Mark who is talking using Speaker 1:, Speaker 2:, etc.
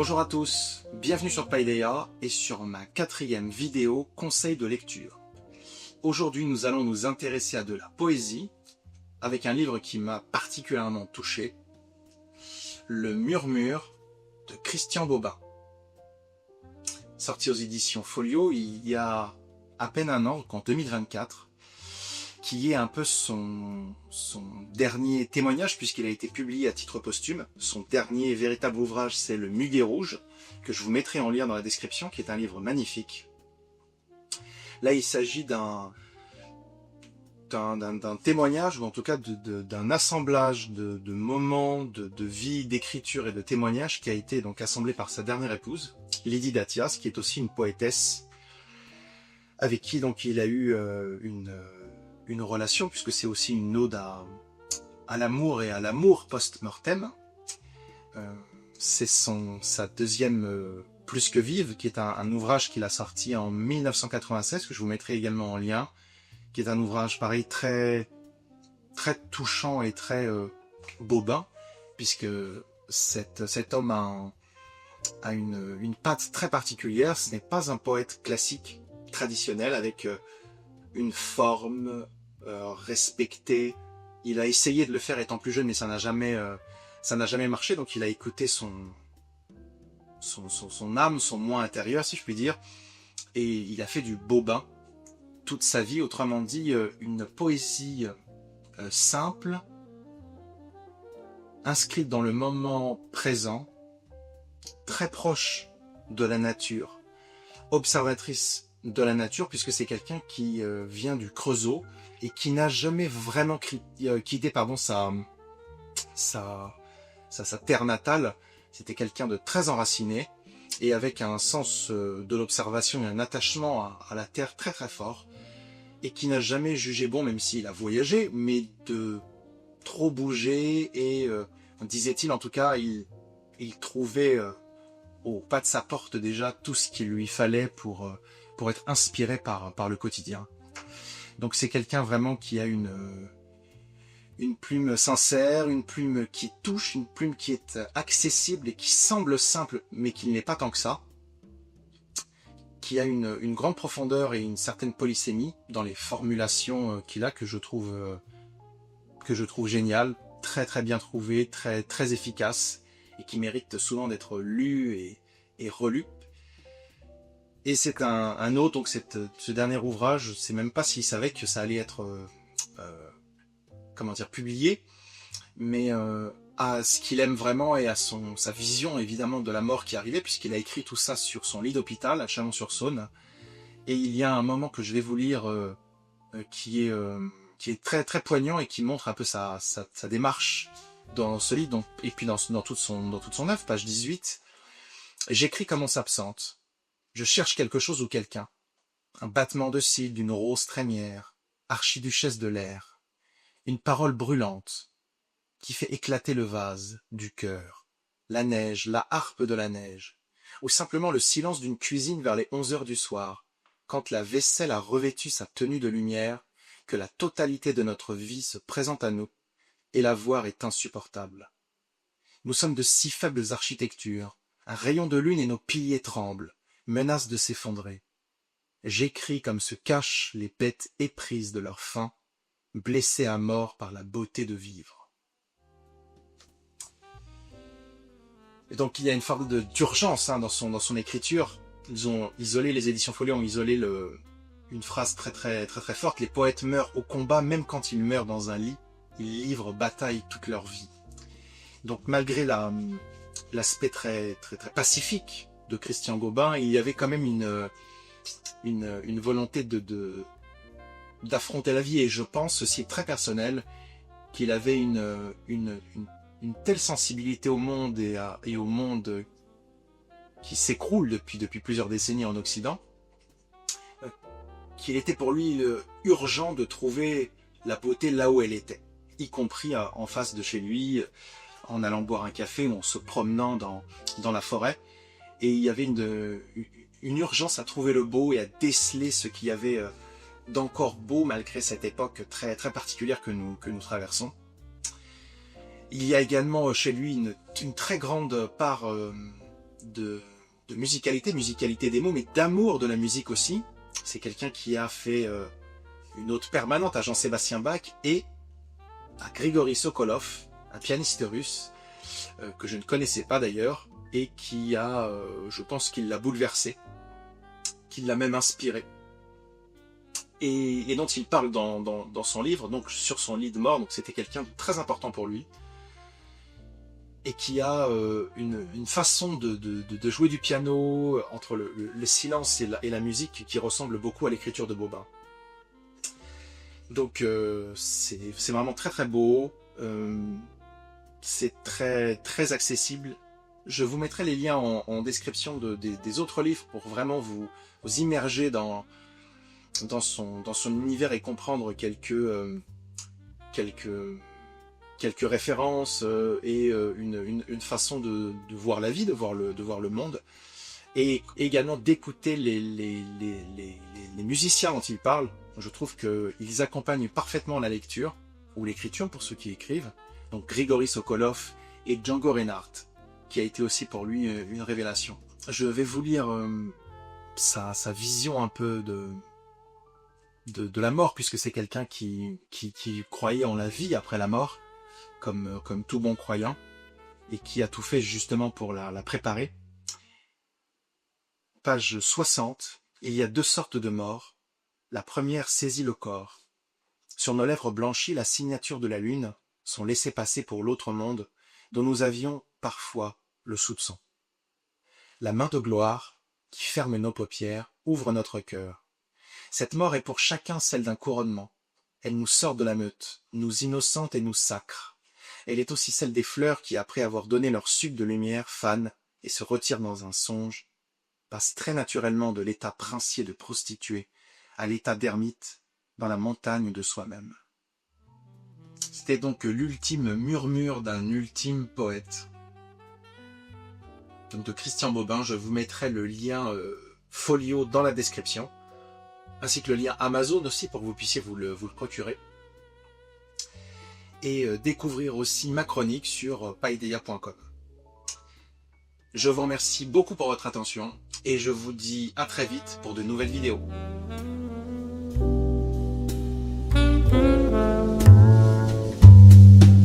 Speaker 1: Bonjour à tous, bienvenue sur Paideia et sur ma 4e vidéo conseil de lecture. Aujourd'hui nous allons nous intéresser à de la poésie avec un livre qui m'a particulièrement touché, Le Murmure de Christian Bobin. Sorti aux éditions Folio il y a à peine un an, en 2024, qui est un peu son dernier témoignage puisqu'il a été publié à titre posthume. Son dernier véritable ouvrage, c'est Le Muguet Rouge, que je vous mettrai en lien dans la description, qui est un livre magnifique. Là, il s'agit d'un témoignage, ou en tout cas d'un assemblage de moments de vie, d'écriture et de témoignages qui a été donc assemblé par sa dernière épouse, Lydie Datias, qui est aussi une poétesse, avec qui donc il a eu une relation, puisque c'est aussi une ode à l'amour et à l'amour post-mortem. C'est sa deuxième Plus que vive, qui est un ouvrage qu'il a sorti en 1996, que je vous mettrai également en lien, qui est un ouvrage pareil très touchant et très bobin, puisque cet homme a une patte très particulière. Ce n'est pas un poète classique, traditionnel, avec une forme respectée. Il a essayé de le faire étant plus jeune, mais ça n'a jamais marché. Donc il a écouté son âme, son moi intérieur, si je puis dire, et il a fait du bobin toute sa vie. Autrement dit, une poésie simple, inscrite dans le moment présent, très proche de la nature, observatrice de la nature, puisque c'est quelqu'un qui vient du Creusot et qui n'a jamais vraiment quitté sa terre natale. C'était quelqu'un de très enraciné et avec un sens de l'observation et un attachement à la terre très très fort, et qui n'a jamais jugé bon, même s'il a voyagé, mais de trop bouger, et disait-il en tout cas, il trouvait au pas de sa porte déjà tout ce qu'il lui fallait pour être inspiré par le quotidien. Donc c'est quelqu'un vraiment qui a une plume sincère, une plume qui touche, une plume qui est accessible et qui semble simple, mais qui n'est pas tant que ça, qui a une grande profondeur et une certaine polysémie dans les formulations qu'il a, que je trouve génial, très très bien trouvé, très très efficace, et qui mérite souvent d'être lu et relu. Et c'est un autre, donc ce dernier ouvrage, je ne sais même pas s'il savait que ça allait être publié, mais à ce qu'il aime vraiment et à sa vision évidemment de la mort qui arrivait, puisqu'il a écrit tout ça sur son lit d'hôpital à Chalon-sur-Saône. Et il y a un moment que je vais vous lire qui est très très poignant et qui montre un peu sa démarche dans ce livre, et puis dans toute son œuvre, page 18. J'écris comme on s'absente. Je cherche quelque chose ou quelqu'un. Un battement de cils d'une rose trémière, archiduchesse de l'air. Une parole brûlante qui fait éclater le vase du cœur, la neige, la harpe de la neige, ou simplement le silence d'une cuisine vers les 11 heures du soir, quand la vaisselle a revêtu sa tenue de lumière, que la totalité de notre vie se présente à nous, et la voir est insupportable. Nous sommes de si faibles architectures, un rayon de lune et nos piliers tremblent, menacent de s'effondrer. J'écris comme se cachent les bêtes éprises de leur faim, blessées à mort par la beauté de vivre. Et donc il y a une forme d'urgence dans son écriture. Les éditions Folio ont isolé une phrase très très très très forte. Les poètes meurent au combat, même quand ils meurent dans un lit, ils livrent bataille toute leur vie. Donc malgré l'aspect très très très pacifique de Christian Bobin, il y avait quand même une volonté d'affronter la vie, et je pense, ceci est très personnel, qu'il avait une telle sensibilité au monde et au monde qui s'écroule depuis plusieurs décennies en Occident, qu'il était pour lui urgent de trouver la beauté là où elle était, y compris en face de chez lui, en allant boire un café ou en se promenant dans la forêt. Et il y avait une urgence à trouver le beau et à déceler ce qu'il y avait d'encore beau malgré cette époque très très particulière que nous traversons. Il y a également chez lui une très grande part de, de musicalité des mots, mais d'amour de la musique aussi. C'est quelqu'un qui a fait une ode permanente à Jean-Sébastien Bach et à Grigory Sokolov, un pianiste russe que je ne connaissais pas d'ailleurs, et qui a, je pense qu'il l'a bouleversé, qu'il l'a même inspiré. Et dont il parle dans son livre, donc sur son lit de mort, donc c'était quelqu'un de très important pour lui, et qui a une façon de jouer du piano entre le silence et la musique qui ressemble beaucoup à l'écriture de Bobin. Donc c'est vraiment très très beau, c'est très très accessible. Je vous mettrai les liens en description des autres livres pour vraiment vous immerger dans son univers et comprendre quelques références et une façon de voir la vie, de voir le monde, et également d'écouter les musiciens dont ils parlent. Je trouve qu'ils accompagnent parfaitement la lecture, ou l'écriture pour ceux qui écrivent, donc Grigory Sokolov et Django Reinhardt, qui a été aussi pour lui une révélation. Je vais vous lire sa vision un peu de la mort, puisque c'est quelqu'un qui croyait en la vie après la mort, comme tout bon croyant, et qui a tout fait justement pour la préparer. Page 60. Il y a deux sortes de morts. La première saisit le corps. Sur nos lèvres blanchies, la signature de la lune, son laissez-passer pour l'autre monde, dont nous avions parfois le soupçon. La main de gloire, qui ferme nos paupières, ouvre notre cœur. Cette mort est pour chacun celle d'un couronnement. Elle nous sort de la meute, nous innocente et nous sacre. Elle est aussi celle des fleurs qui, après avoir donné leur suc de lumière, fanent et se retirent dans un songe, passent très naturellement de l'état princier de prostituée à l'état d'ermite dans la montagne de soi-même. C'était donc l'ultime murmure d'un ultime poète. Donc de Christian Bobin, je vous mettrai le lien folio dans la description, ainsi que le lien Amazon aussi pour que vous puissiez vous le procurer. Et découvrir aussi ma chronique sur paideia.com. Je vous remercie beaucoup pour votre attention et je vous dis à très vite pour de nouvelles vidéos.